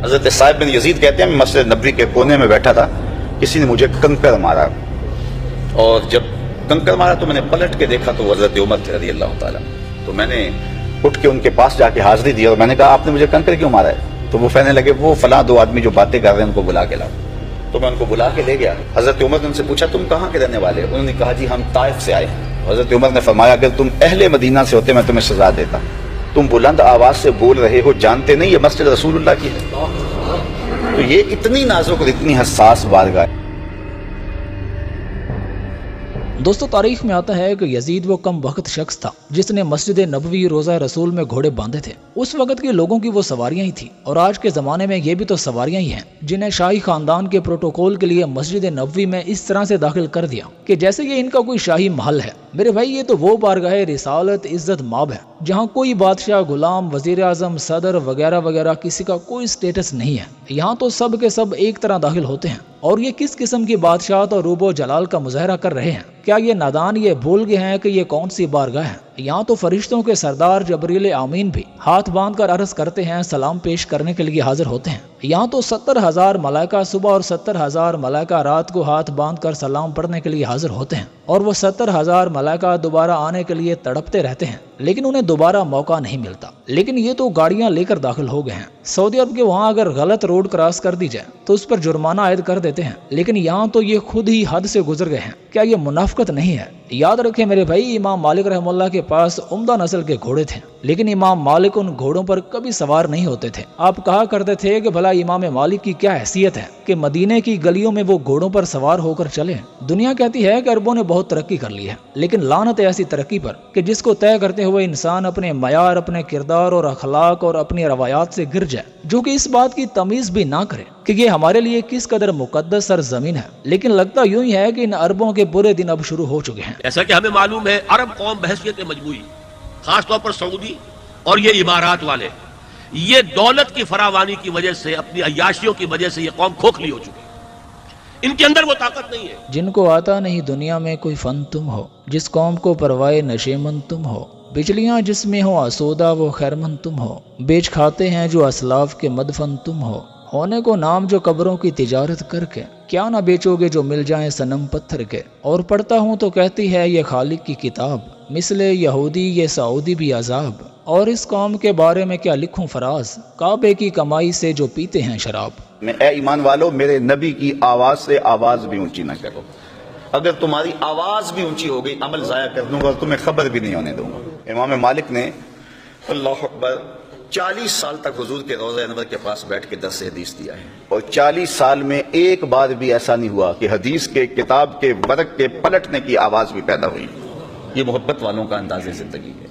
حضرت صاحب بن یزید کہتے ہیں میں مسجد نبوی کے کونے میں بیٹھا تھا, کسی نے مجھے کنکر مارا, اور جب کنکر مارا تو میں نے پلٹ کے دیکھا تو وہ حضرت عمر تھے رضی اللہ تعالیٰ. تو میں نے اٹھ کے ان کے پاس جا کے حاضری دی اور میں نے کہا آپ نے مجھے کنکر کیوں مارا ہے؟ تو وہ کہنے لگے وہ فلاں دو آدمی جو باتیں کر رہے ہیں ان کو بلا کے لاؤ. تو میں ان کو بلا کے لے گیا. حضرت عمر نے ان سے پوچھا تم کہاں کے رہنے والے؟ انہوں نے کہا جی ہم طائف سے آئے ہیں. حضرت عمر نے فرمایا اگر تم اہل مدینہ سے ہوتے میں تمہیں سزا دیتا. تم بلند آواز سے بول رہے ہو, جانتے نہیں یہ مسجد رسول اللہ کی ہے؟ تو یہ اتنی نازک اور اتنی حساس بارگاہ ہے. دوستو تاریخ میں آتا ہے کہ یزید وہ کم وقت شخص تھا جس نے مسجد نبوی روضہ رسول میں گھوڑے باندھے تھے. اس وقت کے لوگوں کی وہ سواریاں ہی تھیں, اور آج کے زمانے میں یہ بھی تو سواریاں ہی ہیں جنہیں شاہی خاندان کے پروٹوکول کے لیے مسجد نبوی میں اس طرح سے داخل کر دیا کہ جیسے یہ ان کا کوئی شاہی محل ہے. میرے بھائی یہ تو وہ بارگاہ رسالت عزت ماب ہے جہاں کوئی بادشاہ, غلام, وزیر اعظم, صدر وغیرہ وغیرہ کسی کا کوئی سٹیٹس نہیں ہے. یہاں تو سب کے سب ایک طرح داخل ہوتے ہیں. اور یہ کس قسم کی بادشاہت اور روب و جلال کا مظاہرہ کر رہے ہیں؟ کیا یہ نادان یہ بھول گئے ہیں کہ یہ کون سی بارگاہ ہے؟ یہاں تو فرشتوں کے سردار جبریل آمین بھی ہاتھ باندھ کر عرض کرتے ہیں, سلام پیش کرنے کے لیے حاضر ہوتے ہیں. یہاں تو 70,000 ملائکہ صبح اور 70,000 ملائکہ رات کو ہاتھ باندھ کر سلام پڑھنے کے لیے حاضر ہوتے ہیں, اور وہ 70,000 ملائکہ دوبارہ آنے کے لیے تڑپتے رہتے ہیں لیکن انہیں دوبارہ موقع نہیں ملتا. لیکن یہ تو گاڑیاں لے کر داخل ہو گئے ہیں. سعودی عرب کے وہاں اگر غلط روڈ کراس کر دی جائے تو اس پر جرمانہ عائد کر دیتے ہیں, لیکن یہاں تو یہ خود ہی حد سے گزر گئے ہیں. کیا یہ منافقت نہیں ہے؟ یاد رکھیں میرے بھائی, امام مالک رحمہ اللہ کے پاس عمدہ نسل کے گھوڑے تھے, لیکن امام مالک ان گھوڑوں پر کبھی سوار نہیں ہوتے تھے. آپ کہا کرتے تھے کہ بھلا امام مالک کی کیا حیثیت ہے کہ مدینے کی گلیوں میں وہ گھوڑوں پر سوار ہو کر چلے. دنیا کہتی ہے کہ عربوں نے بہت ترقی کر لی ہے, لیکن لعنت ہے ایسی ترقی پر کہ جس کو طے کرتے ہوئے انسان اپنے معیار, اپنے کردار اور اخلاق اور اپنی روایات سے گر جائے, جو کہ اس بات کی تمیز بھی نہ کرے کہ یہ ہمارے لیے کس قدر مقدس سرزمین ہے. لیکن لگتا یوں ہی ہے کہ ان عربوں کے برے دن اب شروع ہو چکے ہیں. ایسا کہ ہمیں معلوم ہے عرب قوم بحیثیت مجموعی, خاص طور پر سعودی اور یہ امارات والے, یہ دولت کی فراوانی کی وجہ سے, اپنی عیاشیوں کی وجہ سے یہ قوم کھوکھلی ہو چکی ہے. ان کے اندر وہ طاقت نہیں ہے. جن کو آتا نہیں دنیا میں کوئی فن تم ہو, جس قوم کو پروائے نشیمن تم ہو, بجلیاں جس میں ہو آسودہ وہ خیرمن تم ہو, بیچ کھاتے ہیں جو اسلاف کے مدفن تم ہو, ہونے کو نام جو قبروں کی تجارت کر کے, کیا نہ بیچو گے جو مل جائیں صنم پتھر کے. اور پڑھتا ہوں تو کہتی ہے یہ خالق کی کتاب, مثل یہودی یہ سعودی بھی عذاب. اور اس قوم کے بارے میں کیا لکھوں فراز, کعبے کی کمائی سے جو پیتے ہیں شراب. میں اے ایمان والو میرے نبی کی آواز سے آواز بھی اونچی نہ کرو. اگر تمہاری آواز بھی اونچی ہو گئی عمل ضائع کر دوں گا اور تمہیں خبر بھی نہیں ہونے دوں گا. امام مالک نے اللہ اکبر 40 سال تک حضور کے روضہ انور کے پاس بیٹھ کے درس حدیث دیا ہے, اور 40 سال میں ایک بار بھی ایسا نہیں ہوا کہ حدیث کے کتاب کے ورق کے پلٹنے کی آواز بھی پیدا ہوئی. یہ محبت والوں کا انداز زندگی ہے.